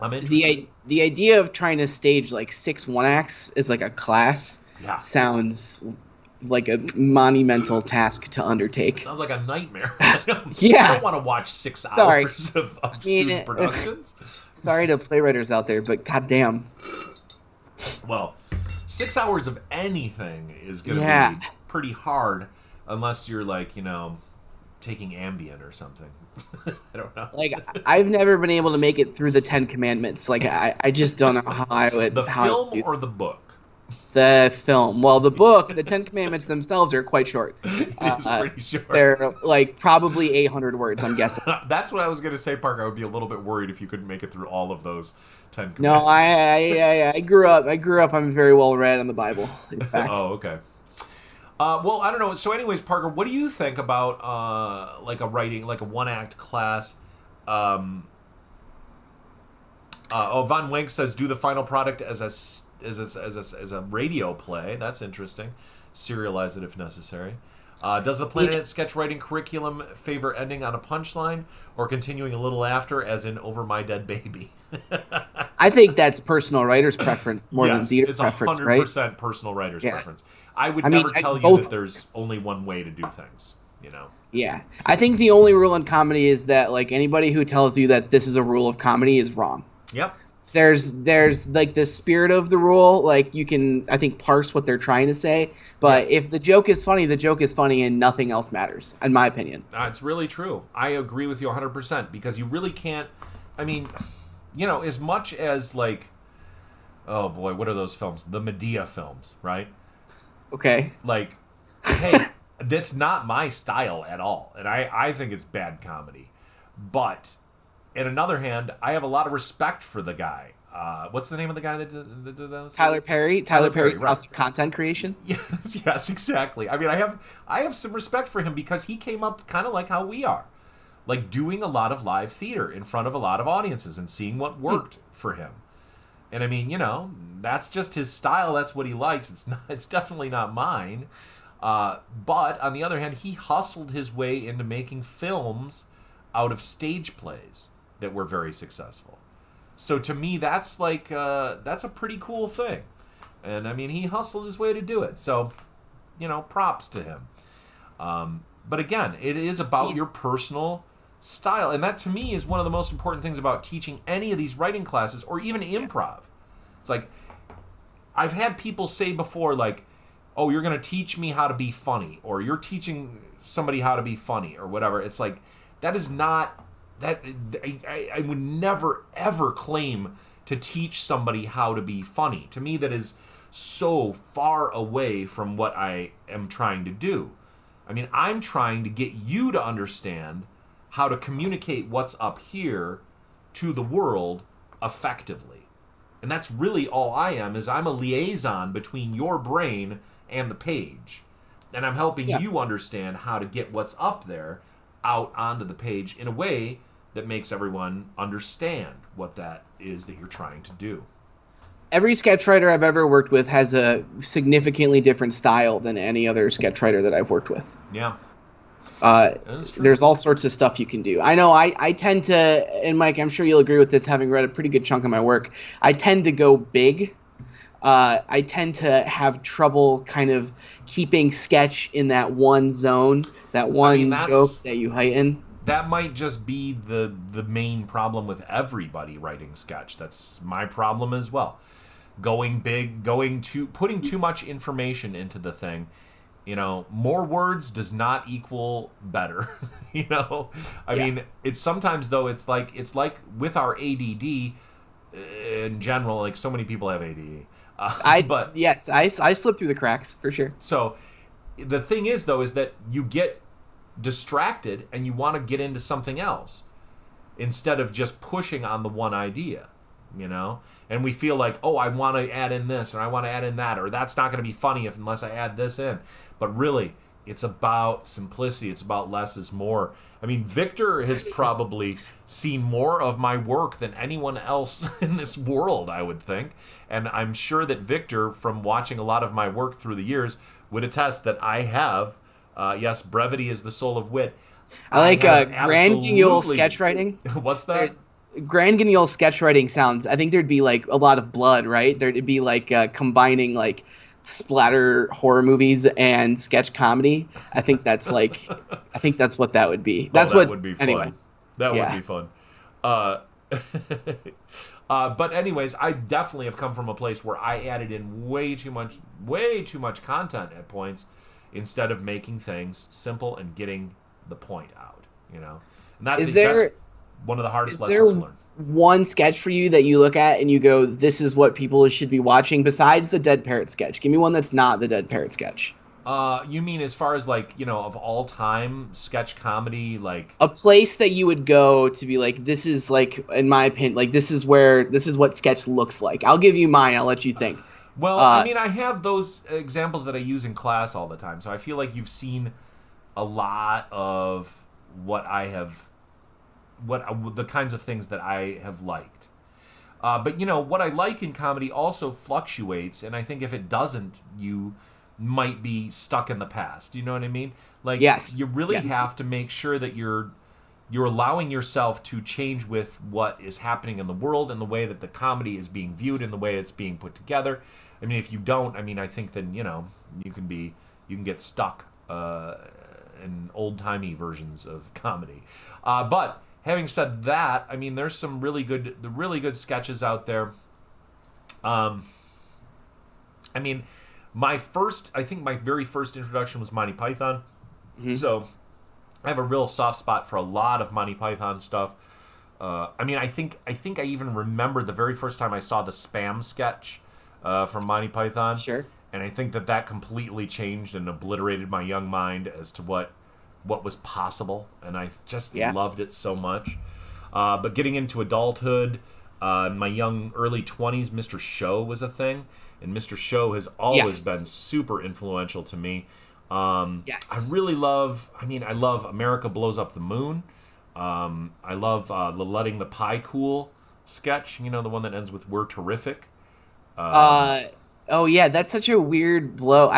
I'm interested. The idea of trying to stage like 6 one-acts as like a class sounds like a monumental task to undertake. It sounds like a nightmare. Yeah. I don't want to watch 6 hours of student productions. Sorry to playwriters out there, but goddamn. Well, 6 hours of anything is going to be pretty hard unless you're like, taking Ambien or something. I don't know. Like, I've never been able to make it through the 10 Commandments. Like, I just don't know how I would. The film or the book? The film. Well, the book, the 10 Commandments themselves are quite short. It's pretty short. They're like probably 800 words, I'm guessing. That's what I was going to say, Parker. I would be a little bit worried if you couldn't make it through all of those 10 Commandments. No, I grew up. I'm very well read on the Bible, in fact. Oh, okay. Well, I don't know. So, anyways, Parker, what do you think about like a one-act class? Von Wenk says, do the final product as a radio play. That's interesting. Serialize it if necessary. Does the Planet sketch writing curriculum favor ending on a punchline or continuing a little after, as in Over My Dead Baby? I think that's personal writer's preference more than Yes, theater it's preference, right? 100% personal writer's Yeah. preference. I would I mean, never tell you both. that there's only one way to do things, you know? Yeah. I think the only rule in comedy is that like anybody who tells you that this is a rule of comedy is wrong. Yep. There's like the spirit of the rule, like you can I think parse what they're trying to say, Yeah. but if the joke is funny, the joke is funny and nothing else matters, in my opinion. It's really true. I agree with you 100% because you really can't. I mean, as much as like, oh boy, what are those films? The Medea films, right? Okay. Like, hey, that's not my style at all. And I think it's bad comedy. But, in another hand, I have a lot of respect for the guy. What's the name of the guy that did those? Tyler Perry. Tyler Perry's Perry, right. House of Content Creation. Yes, exactly. I mean, I have some respect for him because he came up kind of like how we are. Like doing a lot of live theater in front of a lot of audiences and seeing what worked for him. And I mean, that's just his style. That's what he likes. It's definitely not mine. But on the other hand, he hustled his way into making films out of stage plays that were very successful. So to me, that's like that's a pretty cool thing. And I mean, he hustled his way to do it. So, props to him. But again, it is about your personal style. And that to me is one of the most important things about teaching any of these writing classes or even improv. It's like, I've had people say before, like, oh, you're going to teach me how to be funny, or you're teaching somebody how to be funny, or whatever. It's like, that is not, I would never, ever claim to teach somebody how to be funny. To me, that is so far away from what I am trying to do. I mean, I'm trying to get you to understand how to communicate what's up here to the world effectively. And that's really all I am, is I'm a liaison between your brain and the page. And I'm helping you understand how to get what's up there out onto the page in a way that makes everyone understand what that is that you're trying to do. Every sketch writer I've ever worked with has a significantly different style than any other sketch writer that I've worked with. Yeah. There's all sorts of stuff you can do. I know I tend to, and Mike, I'm sure you'll agree with this, having read a pretty good chunk of my work, I tend to go big. I tend to have trouble kind of keeping sketch in that one zone, that one joke that you heighten. That might just be the main problem with everybody writing sketch. That's my problem as well. Going big, putting too much information into the thing. More words does not equal better. I mean, it's sometimes though. It's like with our ADD in general. Like so many people have ADD. Yes, I slip through the cracks for sure. So the thing is though, is that you get distracted and you want to get into something else instead of just pushing on the one idea. And we feel like, oh, I want to add in this and I want to add in that, or that's not going to be funny unless I add this in. But really, it's about simplicity. It's about less is more. I mean, Victor has probably seen more of my work than anyone else in this world, I would think. And I'm sure that Victor, from watching a lot of my work through the years, would attest that I have, yes, brevity is the soul of wit. I like Grand Guignol sketch writing. What's that? Grand Guignol sketch writing sounds, I think there'd be like a lot of blood, right? There'd be like combining like splatter horror movies and sketch comedy. I think that's what that would be. That would be fun. Anyway. That would be fun. But anyways, I definitely have come from a place where I added in way too much content at points instead of making things simple and getting the point out, And that's one of the hardest lessons to learn. One sketch for you that you look at and you go, this is what people should be watching besides the Dead Parrot sketch? Give me one that's not the Dead Parrot sketch. You mean as far as like, of all time sketch comedy, like a place that you would go to be like, this is like, in my opinion, like this is what sketch looks like. I'll give you mine. I'll let you think. Well, I mean, I have those examples that I use in class all the time. So I feel like you've seen a lot of the kinds of things that I have liked. But what I like in comedy also fluctuates, and I think if it doesn't, you might be stuck in the past. You know what I mean? Like, yes. you really have to make sure that you're you're allowing yourself to change with what is happening in the world and the way that the comedy is being viewed and the way it's being put together. I mean, if you don't, I mean, I think then, you can get stuck in old-timey versions of comedy. But having said that, I mean, there's some really good sketches out there. I mean, my very first introduction was Monty Python. Mm-hmm. So I have a real soft spot for a lot of Monty Python stuff. I mean, I think I even remember the very first time I saw the Spam sketch from Monty Python. Sure. And I think that completely changed and obliterated my young mind as to what was possible. And I just loved it so much. But getting into adulthood, in my young early 20s, Mr. Show was a thing. And Mr. Show has always been super influential to me. Yes. I really love America Blows Up the Moon. I love the Letting the Pie Cool sketch, the one that ends with "We're terrific." Oh yeah, that's such a weird blow.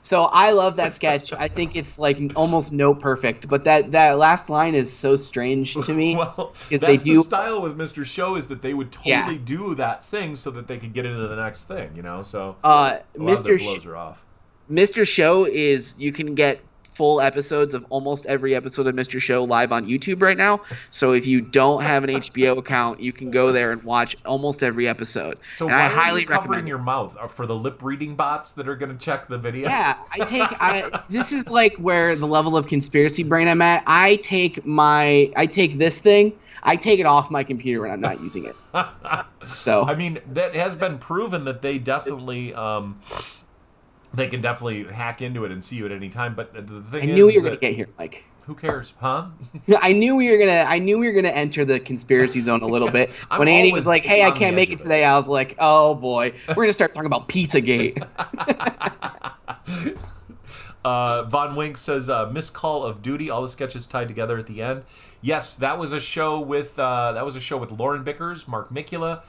So I love that sketch. I think it's like almost note perfect, but that last line is so strange to me. Well, that's the style with Mr. Show, is that they would totally do that thing so that they could get into the next thing, So Mr. blows her off. Mr. Show you can get full episodes of almost every episode of Mr. Show live on YouTube right now. So if you don't have an HBO account, you can go there and watch almost every episode. So why are you covering your mouth? For the lip reading bots that are going to check the video? Yeah, this is like where the level of conspiracy brain I'm at. I take this thing, I take it off my computer when I'm not using it. So I mean, that has been proven that they definitely they can definitely hack into it and see you at any time. But the thing I knew you were gonna get here, Mike. Who cares, huh? I knew we were gonna enter the conspiracy zone a little bit. When Andy was like, "Hey, I can't make it today," I was like, "Oh boy, we're gonna start talking about Pizzagate." Von Wink says, "Miss Call of Duty, all the sketches tied together at the end." Yes, that was a show with Lauren Bickers, Mark Mikula,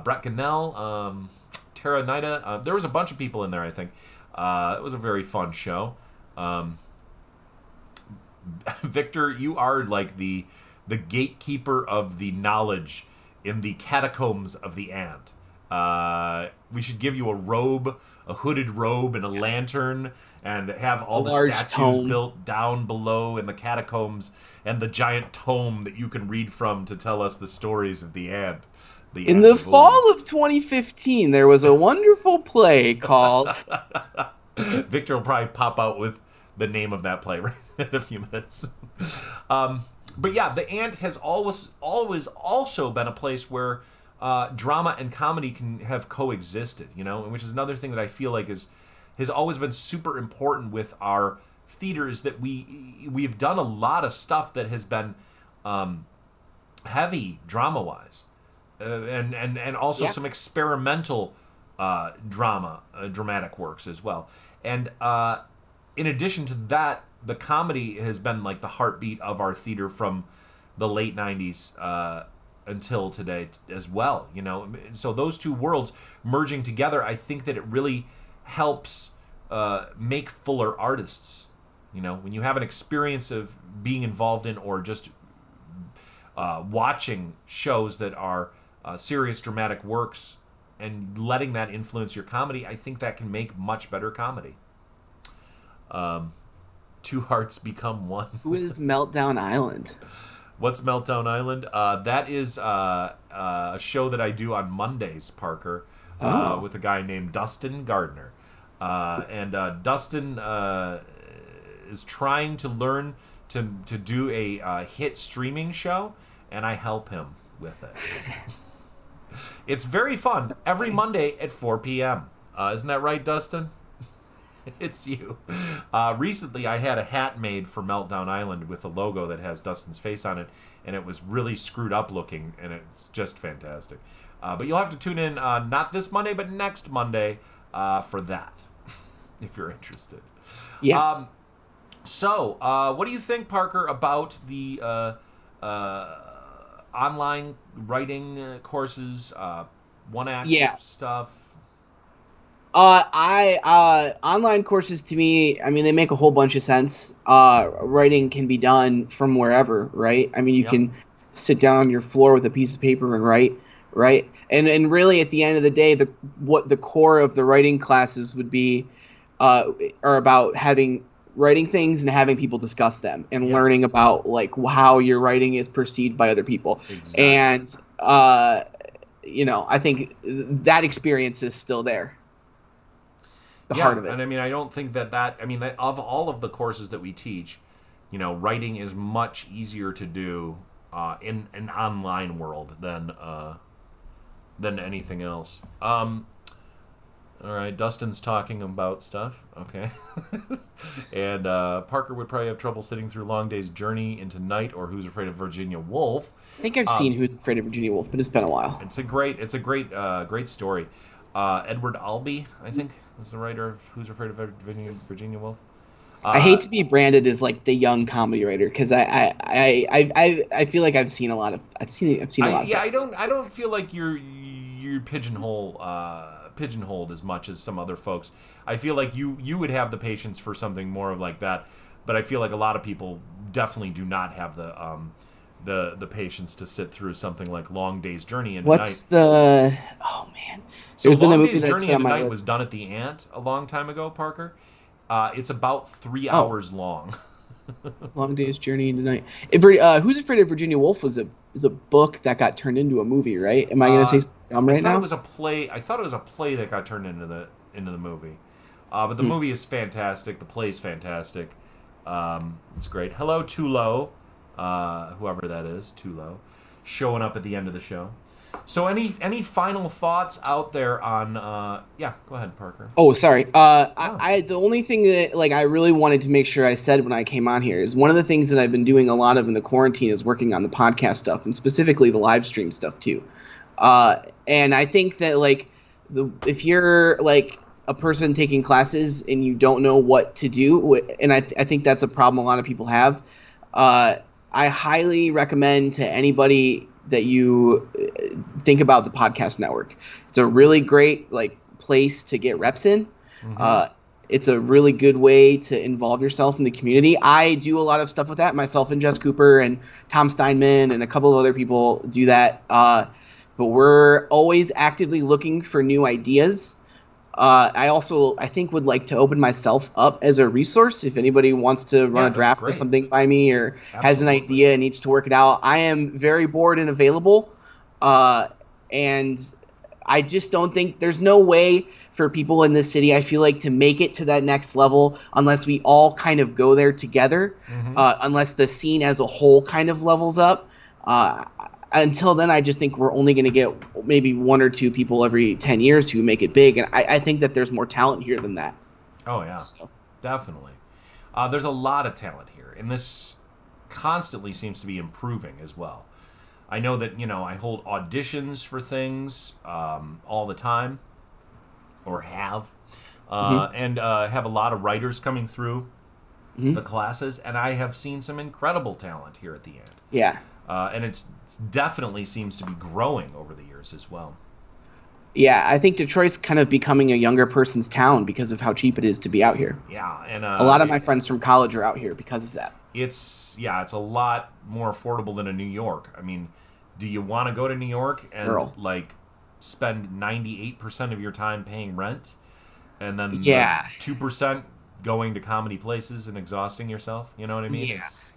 Brett Gannell, Tara Nida. There was a bunch of people in there, I think. It was a very fun show. Victor, you are like the gatekeeper of the knowledge in the catacombs of the ant. We should give you a hooded robe, and a lantern, and have all the statues built down below in the catacombs, and the giant tome that you can read from to tell us the stories of the ant. In the fall of 2015, there was a wonderful play called... Victor will probably pop out with the name of that play right in a few minutes. But yeah, the Ant has always also been a place where drama and comedy can have coexisted, which is another thing that I feel like has always been super important with our theater, is that we've done a lot of stuff that has been heavy drama-wise. And also some experimental dramatic works as well. And in addition to that, the comedy has been like the heartbeat of our theater from the late 90s until today as well. So those two worlds merging together, I think that it really helps make fuller artists. When you have an experience of being involved in, or just watching shows that are serious dramatic works and letting that influence your comedy, I think that can make much better comedy. Two hearts become one. Who is Meltdown Island? What's Meltdown Island? That is a show that I do on Mondays, Parker, with a guy named Dustin Gardner. And Dustin is trying to learn to do a hit streaming show, and I help him with it. It's very fun. That's every funny. Monday at 4 p.m. Isn't that right, Dustin? It's you. Recently, I had a hat made for Meltdown Island with a logo that has Dustin's face on it, and it was really screwed up looking, and it's just fantastic. But you'll have to tune in not this Monday, but next Monday for that, if you're interested. Yeah. So, what do you think, Parker, about the online writing courses, one-act stuff? Online courses to me, I mean, they make a whole bunch of sense. Writing can be done from wherever, right? I mean, you Yep. can sit down on your floor with a piece of paper and write, right? And really, at the end of the day, what the core of the writing classes would be, are about writing things and having people discuss them and Yep. learning about like how your writing is perceived by other people. Exactly. And I think that experience is still there, the heart Yeah, of it. and I mean, I don't think I mean, that of all of the courses that we teach, writing is much easier to do in an online world than anything else. All right, Dustin's talking about stuff. Okay, and Parker would probably have trouble sitting through Long Day's Journey into Night or Who's Afraid of Virginia Woolf. I think I've seen Who's Afraid of Virginia Woolf, but it's been a while. Great story. Edward Albee, I think, was the writer of Who's Afraid of Virginia Woolf. I hate to be branded as like the young comedy writer because I feel like I've seen a lot of Yeah, things. I don't feel like you're pigeonholed as much as some other folks. I feel like you would have the patience for something more of like that, but I feel like a lot of people definitely do not have the patience to sit through something like Long Day's Journey into What's Night. the Oh man, So there's been a Long movie Day's that's Journey been on into my Night was list. done at the Ant a long time ago, Parker. It's about 3 Oh, hours long. Long Day's Journey into Night. Who's Afraid of Virginia Woolf is a book that got turned into a movie, right? Am I gonna say Uh, something dumb I right thought it now? was a play. I thought it was a play that got turned into the movie. But the Hmm. movie is fantastic. The play is fantastic. It's great. Hello, Tulo, whoever that is, Tulo, showing up at the end of the show. So, any final thoughts out there on? Yeah, go ahead, Parker. Oh, sorry. Oh, The only thing that like I really wanted to make sure I said when I came on here is one of the things that I've been doing a lot of in the quarantine is working on the podcast stuff and specifically the live stream stuff too. Uh, and I think that like if you're like a person taking classes and you don't know what to do, and I think that's a problem a lot of people have. Uh, I highly recommend to anybody that you think about the podcast network. It's a really great like place to get reps in. mm-hmm. Uh, it's a really good way to involve yourself in the community. I do a lot of stuff with that. Myself and Jess Cooper and Tom Steinman and a couple of other people do that. But we're always actively looking for new ideas. I think would like to open myself up as a resource if anybody wants to run Yeah, a that's draft or great. something by me or has an Absolutely. idea and needs to work it out. I am very bored and available, and I just don't think there's no way for people in this city, I feel like, to make it to that next level unless we all kind of go there together, Mm-hmm. unless the scene as a whole kind of levels up. Uh, until then, I just think we're only going to get maybe one or two people every 10 years who make it big. And I think that there's more talent here than that. Oh yeah, So, definitely. There's a lot of talent here, and this constantly seems to be improving as well. I know that I hold auditions for things all the time, or mhm, and have a lot of writers coming through mhm. the classes, and I have seen some incredible talent here at the end. Yeah. And it's definitely seems to be growing over the years as well. Yeah. I think Detroit's kind of becoming a younger person's town because of how cheap it is to be out here. Yeah, and A lot of my friends from college are out here because of that. it's a lot more affordable than a New York. I mean, do you want to go to New York and Girl. like spend 98% of your time paying rent and then the Yeah. 2% going to comedy places and exhausting yourself? You know what I mean? Yeah. It's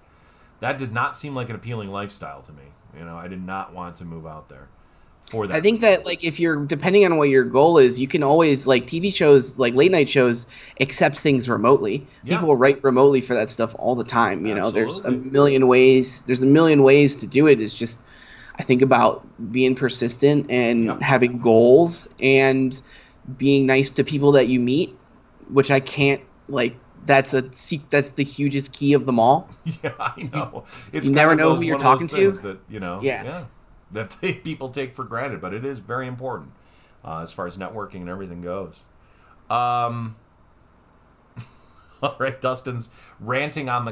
that did not seem like an appealing lifestyle to me. I did not want to move out there for I that think reason. that like if you're depending on what your goal is, you can always like TV shows like late night shows accept things remotely. Yeah, People write remotely for that stuff all the time. There's a absolutely. million ways. There's a million ways to do it. It's just I think about being persistent and Yep. having goals and being nice to people that you meet, which I can't like. That's the hugest key of them all. Yeah, I You, know. It's you kind never of know those who you're one of those talking things to. that Yeah. yeah, that people take for granted, but it is very important as far as networking and everything goes. Um, all right, Dustin's ranting on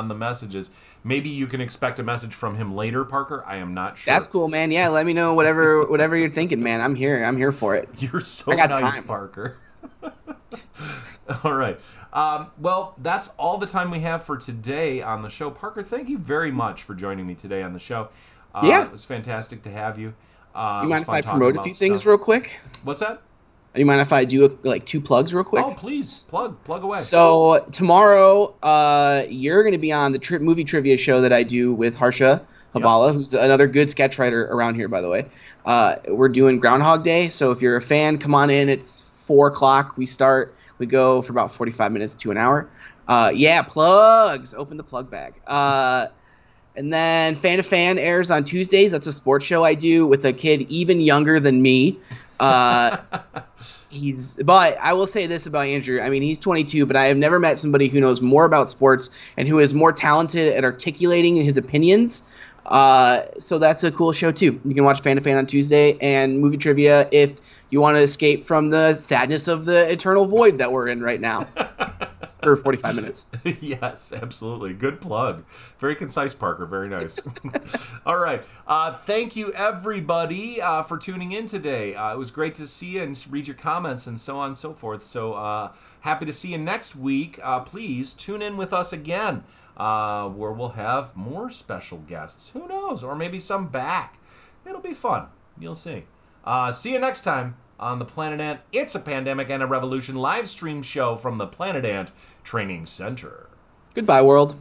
the messages. Maybe you can expect a message from him later, Parker. I am not That's sure. cool, man. Yeah, let me know whatever you're thinking, man. I'm here. I'm here for it. You're I so got nice, time. Parker. All right. Well, that's all the time we have for today on the show. Parker, thank you very much for joining me today on the show. Yeah. It was fantastic to have you. You It was mind if fun I talking promote a about few things stuff. real quick? What's that? You mind if I do like 2 plugs real quick? Oh, please. Plug away. So tomorrow, you're going to be on the movie trivia show that I do with Harsha Yep. Habala, who's another good sketch writer around here, by the way. We're doing Groundhog Day, so if you're a fan, come on in. It's 4:00. We start. We go for about 45 minutes to an hour. Yeah, plugs. Open the plug bag. And then Fan to Fan airs on Tuesdays. That's a sports show I do with a kid even younger than me. But I will say this about Andrew. I mean, he's 22, but I have never met somebody who knows more about sports and who is more talented at articulating his opinions. So that's a cool show too. You can watch Fan to Fan on Tuesday and movie trivia if you want to escape from the sadness of the eternal void that we're in right now for 45 minutes. Yes, absolutely. Good plug. Very concise, Parker. Very nice. All right. Thank you, everybody, for tuning in today. It was great to see you and read your comments and so on and so forth. So happy to see you next week. Please tune in with us again, where we'll have more special guests. Who knows? Or maybe some back. It'll be fun. You'll see. See you next time on the Planet Ant It's a Pandemic and a Revolution live stream show from the Planet Ant Training Center. Goodbye, world.